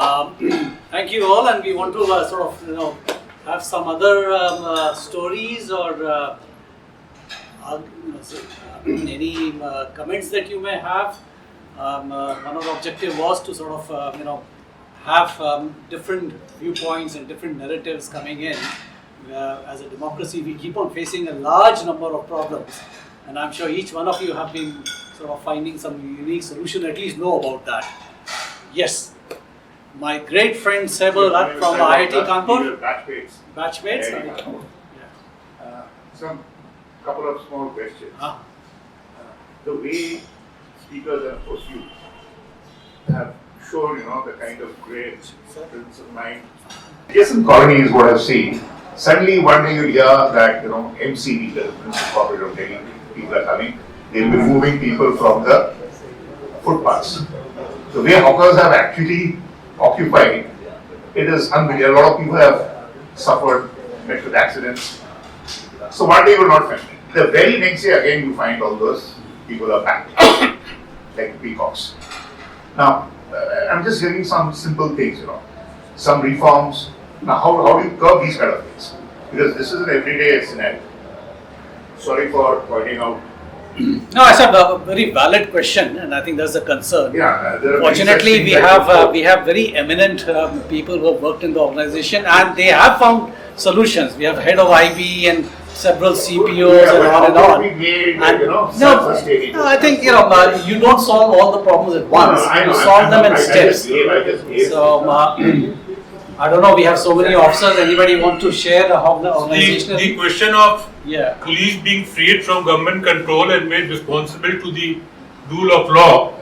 Thank you all, and we want to have some other stories or any comments that you may have. One of the objective was to sort of have different viewpoints and different narratives coming in. As a democracy, we keep on facing a large number of problems, and I'm sure each one of you have been sort of finding some unique solution, at least know about that. Yes, my great friend Saibal Rat from IIT Kanpur. Batchmates. Batchmates? Yeah. Some couple of small questions. The way speakers and of you have shown, the kind of great presence of mind. Yes, in colony is what I've seen. Suddenly one day you hear that, MCD, the Municipal Corporation of Delhi, people are coming. They'll be moving people from the footpaths. The way hawkers have actually occupied, it is unbelievable. A lot of people have suffered, met with accidents. So one day you will not find it. The very next day again you find all those people are back, like peacocks. Now, I'm just hearing some simple things, some reforms. Now, how do you curb these kind of things? Because this is an everyday scenario. Sorry for pointing out. No, it's a very valid question, and I think that's the concern. Yeah, fortunately, we have very eminent people who have worked in the organization, and they have found solutions. We have head of IB and several CPOs and on and on. I think you don't solve all the problems at once. You solve them in steps. So I don't know. We have so many officers. Anybody want to share how the organization? The question of police being freed from government control and made responsible to the rule of law.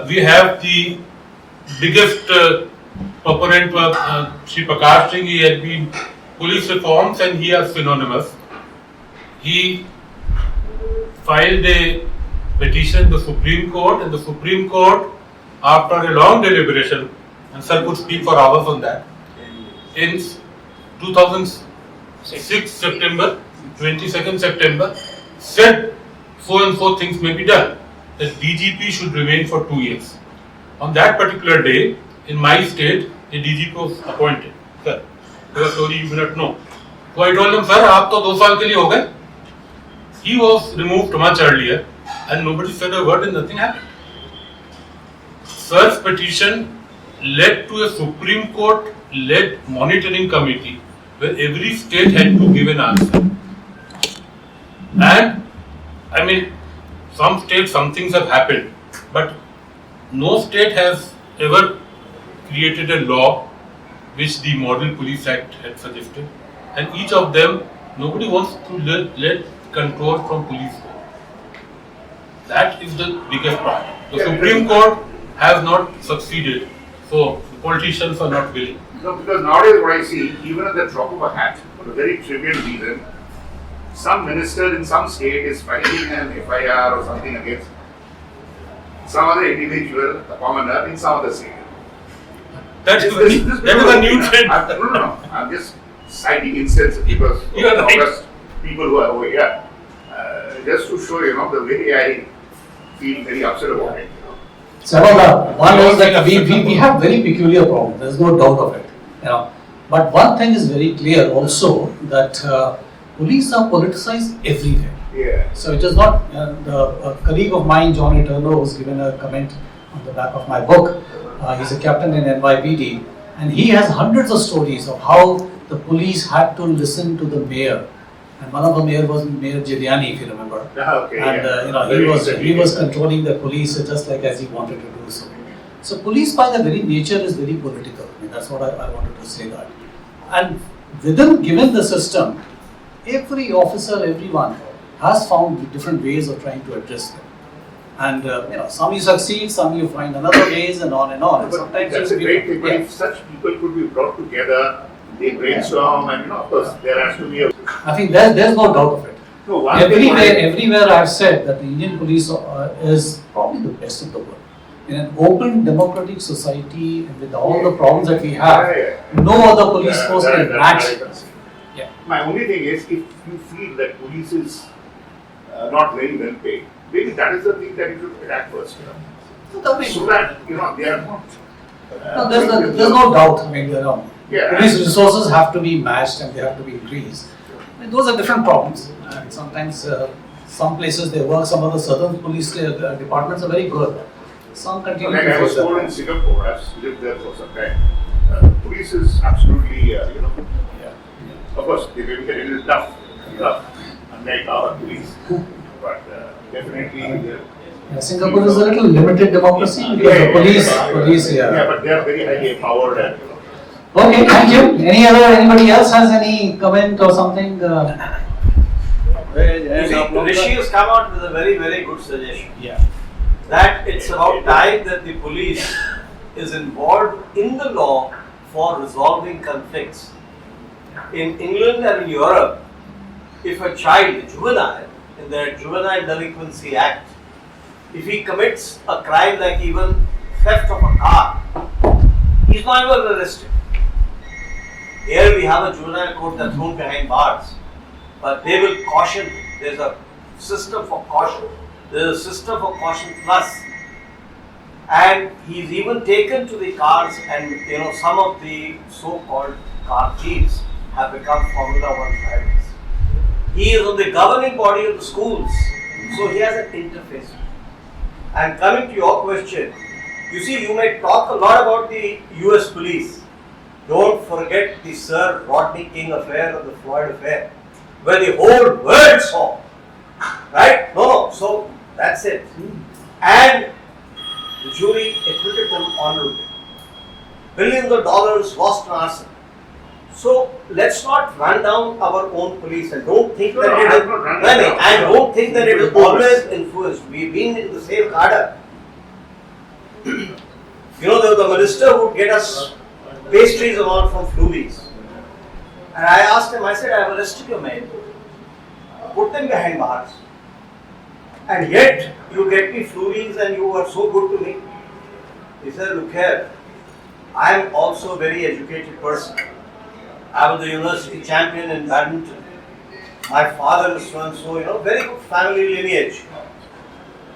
We have the biggest opponent was Shri Prakash Singh. He had been police reforms and he is synonymous. He filed a petition to the Supreme Court, and the Supreme Court, after a long deliberation, and sir could speak for hours on that, in 2006 September, 22nd September, said so and so things may be done. The DGP should remain for 2 years. On that particular day, in my state, a DGP was appointed. Sir, the story you may not know. So I told him, sir, aap to 2 saal ke liye ho gaye. He was removed much earlier, and nobody said a word and nothing happened. Sir's petition led to a Supreme Court led monitoring committee where every state had to give an answer. And I mean, some states, some things have happened, but no state has ever created a law which the Model Police Act had suggested, and each of them, nobody wants to let control from police. That is the biggest part. The Supreme Court has not succeeded, so the politicians are not willing. No, because nowadays what I see, even at the drop of a hat, for a very trivial reason, some minister in some state is filing an FIR or something against some other individual, a commoner in some other state. That is a new trend. No, I'm just citing instances because you are right. People who are over here. Just to show the way I feel very upset about it. So one is that we have very peculiar problems. There is no doubt of it. But one thing is very clear also that police are politicized everywhere. Yeah. So it is not. A colleague of mine, John Eterno, was given a comment on the back of my book. He's a captain in NYPD, and he has hundreds of stories of how the police had to listen to the mayor. And one of the mayor was Mayor Giuliani, if you remember. Okay, and he was controlling the police just like as he wanted to do so. So police by their very nature is very political. I mean, that's what I wanted to say that. And given the system, every officer, everyone has found different ways of trying to address them. And some you succeed, some you find another ways, and on and on. And sometimes that's a great thing. But if such people could be brought together, they brainstorm, and of course there has to be a. I think there's no doubt of it. No, everywhere I have said that the Indian police is probably the best of the world. In an open democratic society, and with all the problems that we have, no other police force can match. Yeah. My only thing is, if you feel that police is not very well paid, maybe that is the thing that you should attack first. So that they are not No, there's no doubt. I mean, Yeah. police resources have to be matched and they have to be increased. I mean, those are different problems. And sometimes some places they work, some of the southern police departments are very good. Some continue Like to I was face that. told in Singapore, I've lived there for some time. Police is absolutely, Yeah. of course, they may be a little tough, unlike our police. But definitely, Yeah, Singapore is a little limited democracy because the police, yeah, but they are very highly empowered and, Okay, thank you. Anybody else has any comment or something? You see, Rishi has come out with a very, very good suggestion. Yeah. That it's about time that the police is involved in the law for resolving conflicts. In England and in Europe, if a child, a juvenile, in the Juvenile Delinquency Act, if he commits a crime like even theft of a car, he's not even arrested. Here we have a juvenile court that's thrown behind bars, but they will caution. There's a system for caution. There's a system for caution plus, and he's even taken to the cars, and some of the so-called car thieves have become Formula One drivers. He is on the governing body of the schools, so he has an interface. And coming to your question, you see, you may talk a lot about the US police. Don't forget the Sir Rodney King affair or the Floyd affair, where the whole world saw. Right? No. So that's it. And the jury acquitted them honorably. Billions of dollars lost in arson. So let's not run down our own police and don't think that it is. And don't think that it is always influenced. We've been in the same cadre. The minister would get us pastries around from Fluvies. And I asked him, I said, I have arrested your men, put them behind bars, and yet you get me Fluvies and you are so good to me. He said, look here, I am also a very educated person. I was the university champion in badminton. My father is so and so, very good family lineage.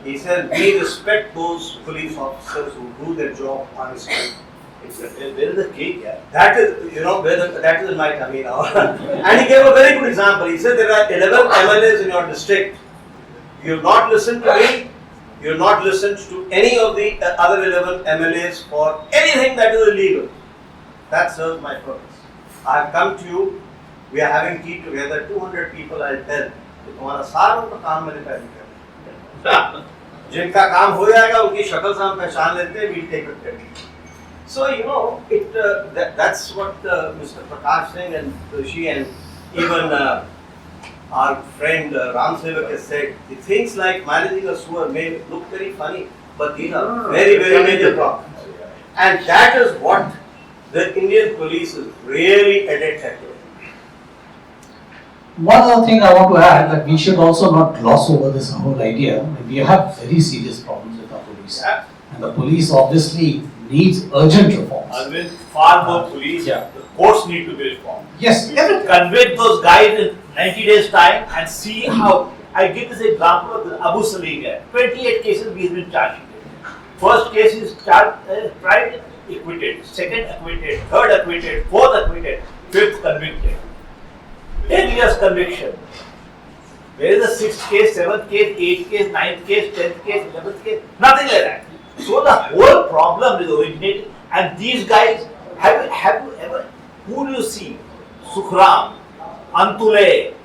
He said, we respect those police officers who do their job honestly. Where is the cake? Yeah? That is, that is in my tummy now. And he gave a very good example. He said there are 11 MLAs in your district. You have not listened to me. You have not listened to any of the other 11 MLAs for anything that is illegal. That serves my purpose. I have come to you. We are having tea together. 200 people I'll tell. तुम्हारा सारा का काम मैंने पहले किया. जिनका काम हो जाएगा उनकी शक्ल से हम पहचान लेते हैं. We'll take it. So that's what Mr. Prakash Singh and Rishi and even our friend Ram Sevak has said. The things like managing a sewer may look very funny, but these are very, very major problems. And that is what the Indian police is really addicted to. One other thing I want to add, that we should also not gloss over this whole idea. We have very serious problems with our police. Yeah. And the police obviously needs urgent reforms. With far more police, Yeah. the courts need to be reformed. Yes, everything. Convict those guys in 90 days time and see how. I give this example of the Abu Salim guy. 28 cases we have been charging. First case is tried, acquitted. Second acquitted. Third acquitted. Fourth acquitted. Fifth convicted. 10 years conviction. Where is the sixth case, seventh case, eighth case, ninth case, 10th case, 11th case? Nothing like that. So the whole problem is originated, and these guys, have you ever, who do you see? Sukhram, Antule,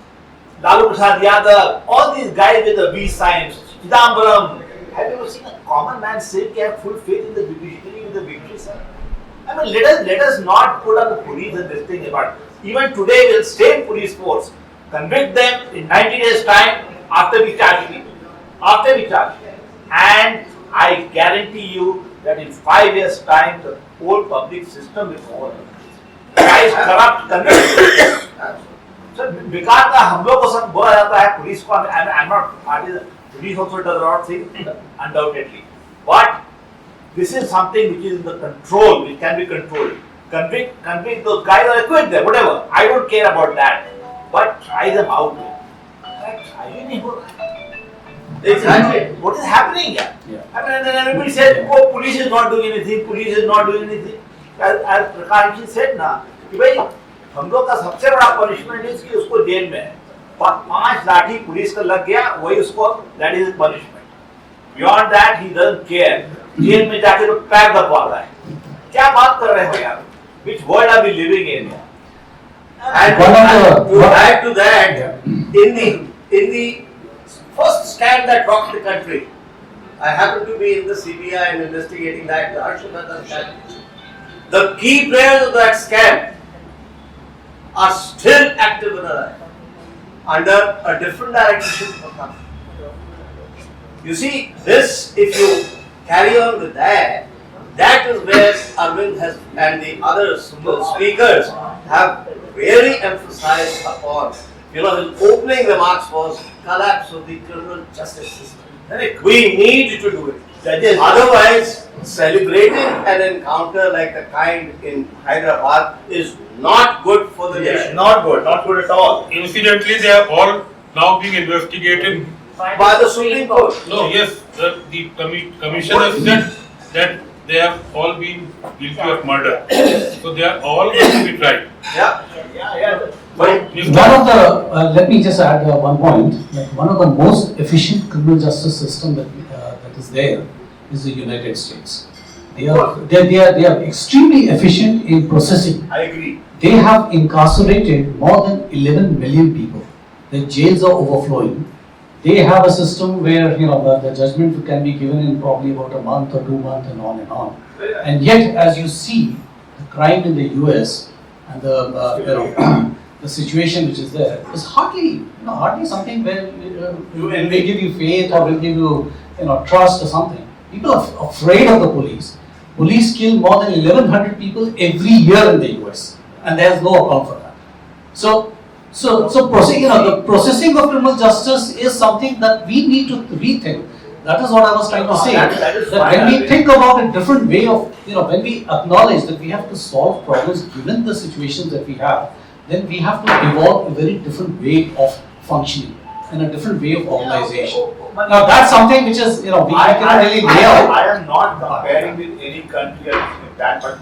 Lalu Prasad Yadav, all these guys with the V signs, Chidambaram. Have you ever seen a common man say they have full faith in the judiciary, in the victory, sir? I mean, let us not put on the police and this thing about. Even today, we'll same police force, convict them in 90 days time after we charge them. After we charge them. And I guarantee you that in 5 years' time, the whole public system will fall. Guys corrupt, convict. So, because का हम लोग को सब बोला जाता है police को, I'm not party. Police also does a lot of things, undoubtedly. But this is something which is in the control, which can be controlled. Convict those guys or acquit them, whatever. I don't care about that. But try them out. Try नहीं हो रहा है. Exactly. What is happening here? Yeah. I mean, and then everybody said, oh, police is not doing anything, police is not doing anything. As Prakash ji said ना, कि भाई हम लोग का सबसे बड़ा punishment is कि उसको जेल में 5 लाठी पुलिस का लग गया, वही उसको that is his punishment. Beyond that he doesn't care. Jail में जाके तो पैर दबा रहा है. क्या बात कर रहे हो यार? Which world are we living in? And to add to that, in the first scam that rocked the country, I happened to be in the CBI and investigating that, the Harshvardhan scam. The key players of that scam are still active in our life, under a different direction of country. You see, this, if you carry on with that, that is where Arvind has and the other speakers have really emphasized upon. You know, his opening remarks was collapse of the criminal justice system. We need to do it. Otherwise, celebrating an encounter like the kind in Hyderabad is not good for the nation. Not good at all. Incidentally, they are all now being investigated. By the Supreme Court. No, yes, the commission has said that they have all been guilty of murder. So they are all going to be tried. Yeah. One of the, let me just add one point, like one of the most efficient criminal justice system that is there is the United States. They are extremely efficient in processing. I agree. They have incarcerated more than 11 million people. The jails are overflowing. They have a system where the judgment can be given in probably about a month or 2 months and on and on. And yet, as you see, the crime in the US and the situation which is there is hardly something where will give you faith or will give you trust or something. People are afraid of the police. Police kill more than 1,100 people every year in the US, and there is no account for that. So the processing of criminal justice is something that we need to rethink. That is what I was trying to say. That When we think about a different way of, when we acknowledge that we have to solve problems given the situations that we have, then we have to evolve a very different way of functioning and a different way of organization. Now that's something which is, we cannot really lay out. I am not comparing with any country like that, but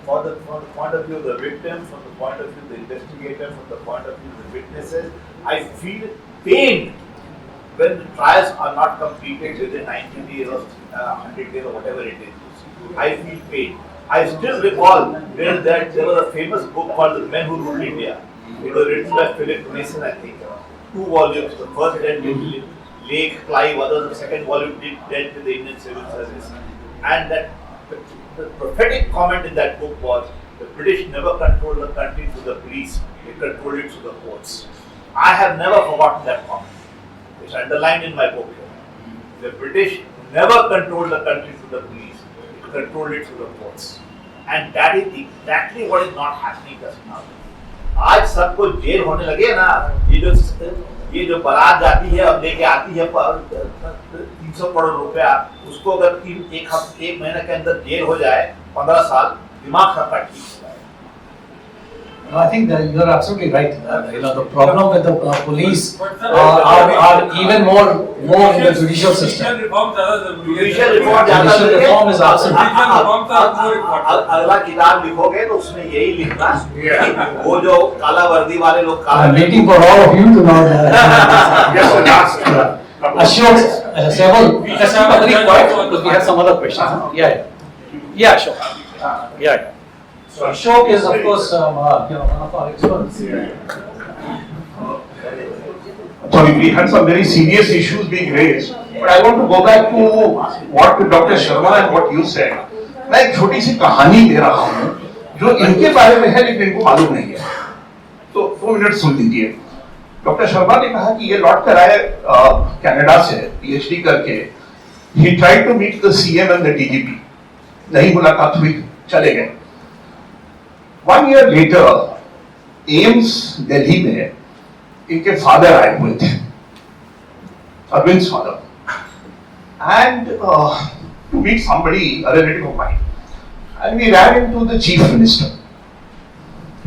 for the point of view of the victim, from the point of view of the investigator, from the point of view of the witnesses, I feel pain when the trials are not completed within 90 days or 100 days or whatever it is. I feel pain. I still recall that there was a famous book called The Men Who Ruled India. It was written by Philip Mason, I think. 2 volumes. The first dealt with Lake Clive, the second volume dealt with the Indian Civil Service. And that the prophetic comment in that book was, the British never controlled the country through the police, they controlled it through the courts. I have never forgotten that comment. It's underlined in my book here. The British never controlled the country through the police, they controlled it through the courts. And that is exactly what is not happening just now. आज सबको jail होने लगे ना, ये जो बारात जाती है और लेके आती है 300 करोड़ रुपया, उसको अगर एक महीने के अंदर जेल हो जाए 15 साल, दिमाग सबका ठीक हो जाए. I think that you are absolutely right. The problem with the police are even more in the judicial system. Judicial reform is absolutely. अगला किताब लिखोगे तो उसमें यही लिखना कि वो जो काला वर्दी वाले लोग I'm waiting for all of you to know that. Just the last Ashok, Seval, let's keep it very quiet because we have some other questions. Huh? Yeah, sure. Yeah. So Ashok is of course one of our experts. Sorry, we had some very serious issues being raised, but I want to go back to what Dr. Sharma and what you said. मैं एक छोटी सी कहानी दे रहा हूँ जो इनके बारे में है लेकिन इनको मालूम नहीं है, तो 2 मिनट सुन लीजिए. डॉक्टर शर्मा ने कहा कि ये लौट कर आए कनाडा से PhD करके. He tried to meet the CM and the DGP. नहीं मुलाकात हुई, चले गए. 1 year later, एम्स दिल्ली में इनके फादर आए हुए थे, Arvind's father, and to meet somebody, a relative of mine, and we ran into the chief minister,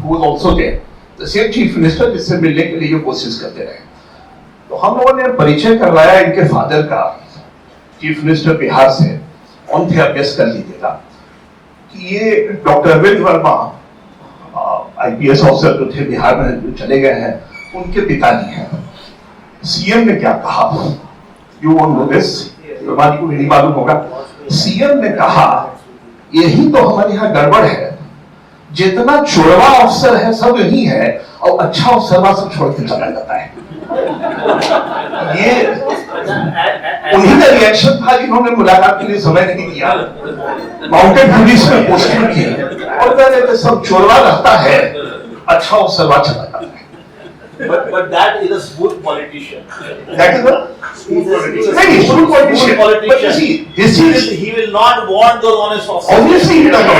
who was also there. The same chief minister जिससे मिलने के लिए ये कोशिश करते रहे. तो हम लोगों ने परिचय करवाया इनके फादर का, चीफ मिनिस्टर बिहार से, ऑन थे, आप गेस कर लीजिएगा कि ये doctor Arvind Verma IPS officer जो थे बिहार में, जो चले गए हैं, उनके पिताजी हैं। सीएम ने क्या कहा, you won't know this, Verma ji को नहीं मालूम होगा। सीएम ने कहा यही तो हमारे यहाँ गड़बड़ है, जितना चुड़वा अफसर है सब यही है, और अच्छा अफसर सब छोड़ के चला जाता है। ये उन्हीं का रिएक्शन था जिन्होंने मुलाकात के लिए समय नहीं दिया, माउंटेड पुलिस में पोस्टिंग की, और कहते सब चोरवा रहता है, अच्छा अफसर चला जाता है। But that is a smooth politician. That is a He's a smooth politician. But you see, this is He will not want those honest officers. obviously he does not.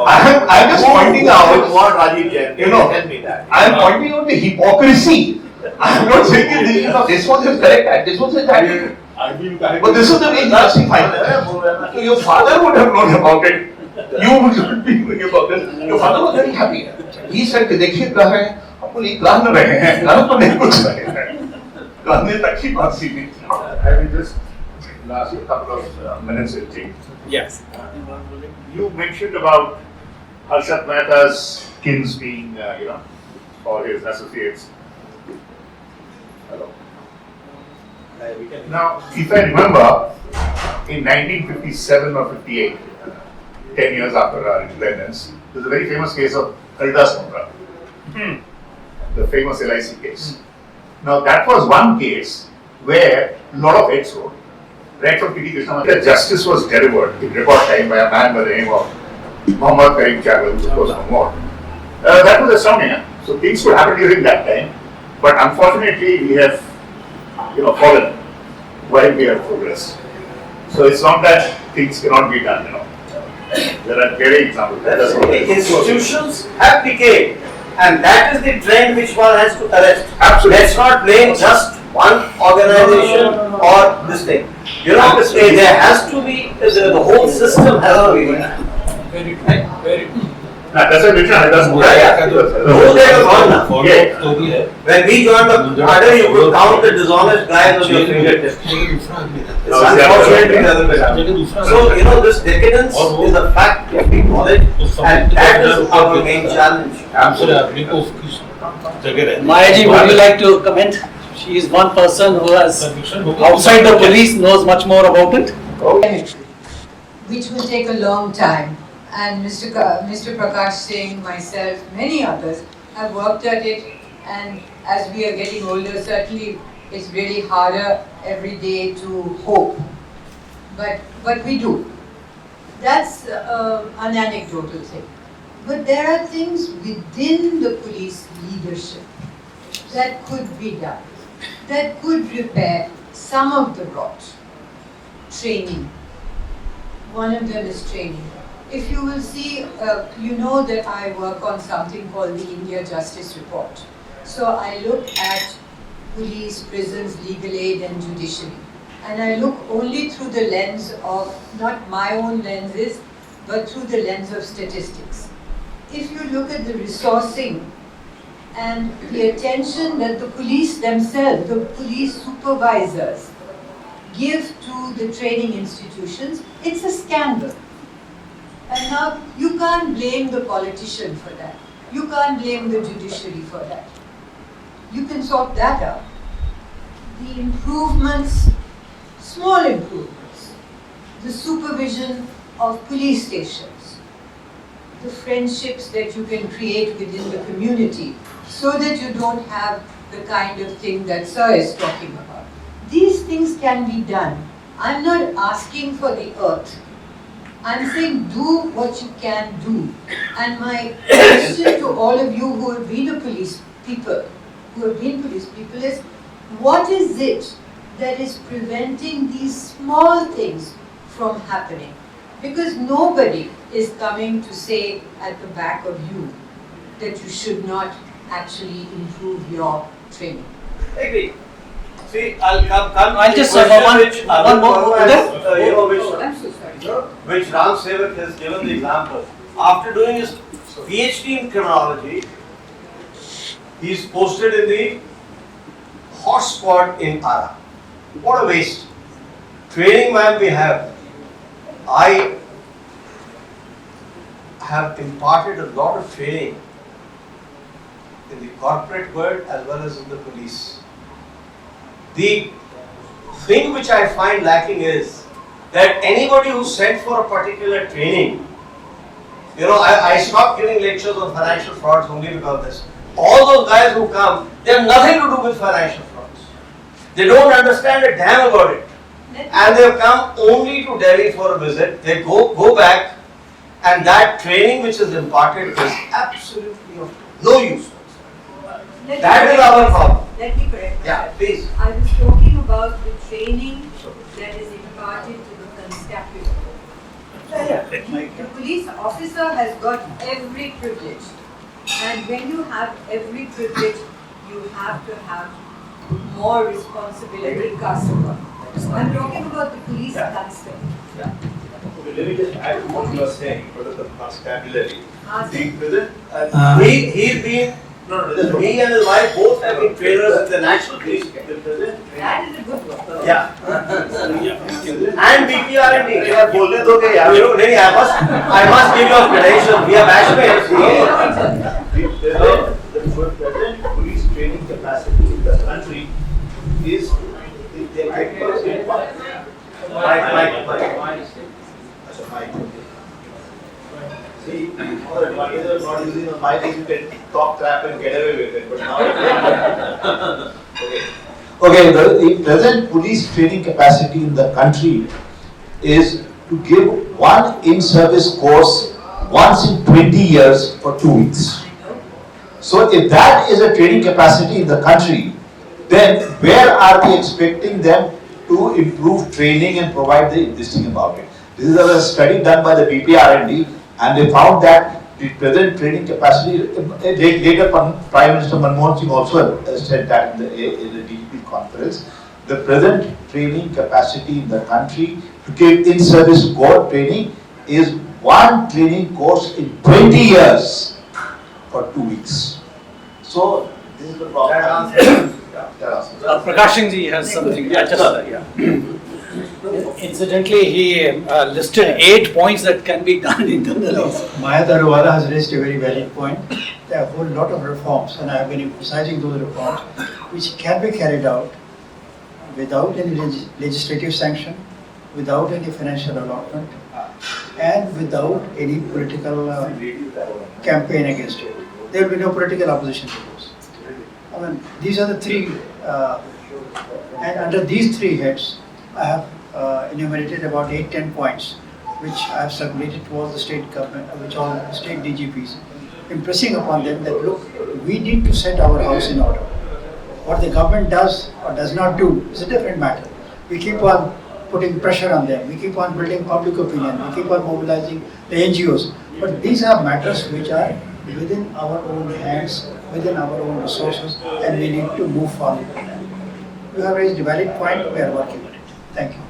I am just pointing out. Want Rajiv Jain? You know, Tell me that. I am pointing out the hypocrisy. I am not saying that this was his correct act, this was his attitude. But this is the way he justified it. So your father would have known about it. You would not be knowing about it. Your father was very happy. He said कि देखिए कह रहे हैं, अपन ये कह न रहे हैं, कह तो नहीं कुछ रहे हैं, कहने तक ही बात सीमित थी। I will just last a couple of minutes and take. Yes. You mentioned about Harshad Mehta's kins being, or his associates. Hello. Now, if I remember, in 1957 or 58, 10 years after our independence, there's a very famous case of Haridas Mundra, the famous LIC case. Now, that was one case where a lot of heads rolled. Right from P.T. Krishna, the justice was delivered in record time by a man by the name of Muhammad Karim Chagwal, who was no more. That was astounding. So things could happen during that time, but unfortunately we have, fallen while we have progressed. So it's not that things cannot be done. There are very examples. That's what it is. Institutions have decayed, and that is the trend which one has to arrest. Absolutely. Let's not blame just one organization or this thing. There has to be, the whole system has to be. Very That's a different Haridas Mundra. Those days are gone now. Yeah. तो भी है। When we joined the cadre, you could count the dishonest guys on your fingertips. It's unfortunately the other way around. So, this decadence is a fact to be acknowledged, and that is our main challenge. दूसरे आदमी को उसकी जगह रहती है। Maya ji, would you like to comment? She is one person who has, outside the police, knows much more about it. Which will take a long time. And Mr. Prakash Singh, myself, many others have worked at it, and as we are getting older, certainly it's really harder every day to hope. But we do. That's an anecdotal thing. But there are things within the police leadership that could be done, that could repair some of the rot. Training. One of them is training. If you will see, you know that I work on something called the India Justice Report. So I look at police, prisons, legal aid and judiciary. And I look only through the lens of, not my own lenses, but through the lens of statistics. If you look at the resourcing and the attention that the police themselves, the police supervisors, give to the training institutions, it's a scandal. And now you can't blame the politician for that. You can't blame the judiciary for that. You can sort that out. The improvements, small improvements, the supervision of police stations, the friendships that you can create within the community so that you don't have the kind of thing that Sir is talking about. These things can be done. I'm not asking for the earth. I'm saying do what you can do. And my question to all of you who have been police people is, what is it that is preventing these small things from happening? Because nobody is coming to say at the back of you that you should not actually improve your training. Agree. See, I'll just say one more. I'm so sorry. Which Ram Sevak has given the example. After doing his PhD in criminology, he's posted in the hotspot in Ara. What a waste. Training, ma'am, we have. I have imparted a lot of training in the corporate world as well as in the police. The thing which I find lacking is that anybody who's sent for a particular training, I stopped giving lectures on financial frauds only because of this. All those guys who come, they have nothing to do with financial frauds. They don't understand a damn about it. And they have come only to Delhi for a visit. They go back, and that training which is imparted is absolutely of no use. That is our problem. Let me correct. Yeah, please. I was talking about the training that is imparted to the constabulary. The police officer has got every privilege, and when you have every privilege, you have to have more responsibility cast upon. I'm talking about the police constable. Okay, let me just add to what you are saying for the constabulary. Ask The present, He's been, he and his wife both have been trainers in the National Police. the present. that is a good one. Yeah. And BPR&D. बोलने दोगे यार? I must give you a credential. We are batchmates. The present police training capacity in the country is See, all the advantages of not using the mic is you can talk crap and get away with it, but now Okay, the present police training capacity in the country is to give one in-service course once in 20 years for 2 weeks. So if that is a training capacity in the country, then where are we expecting them to improve training and provide the existing about it? This is a study done by the BPR&D, and they found that the present training capacity, later Prime Minister Manmohan Singh also said that in the DGP conference, the present training capacity in the country to give in-service corps training is one training course in 20 years for 2 weeks. So this is the problem. Prakash Singh ji has something. Incidentally, he listed 8 points that can be done internally. Mayat Arwala has raised a very valid point. There are a whole lot of reforms, and I have been emphasizing those reforms, which can be carried out without any legislative sanction, without any financial allotment, and without any political campaign against it. There will be no political opposition to those. I mean, these are the three, and under these three heads, I have enumerated about 8-10 points, which I have circulated to all the state government, which all state DGPs, impressing upon them that look, we need to set our house in order. What the government does or does not do is a different matter. We keep on putting pressure on them, we keep on building public opinion, we keep on mobilizing the NGOs, but these are matters which are within our own hands, within our own resources, and we need to move forward. You have raised a valid point, we are working on it. Thank you.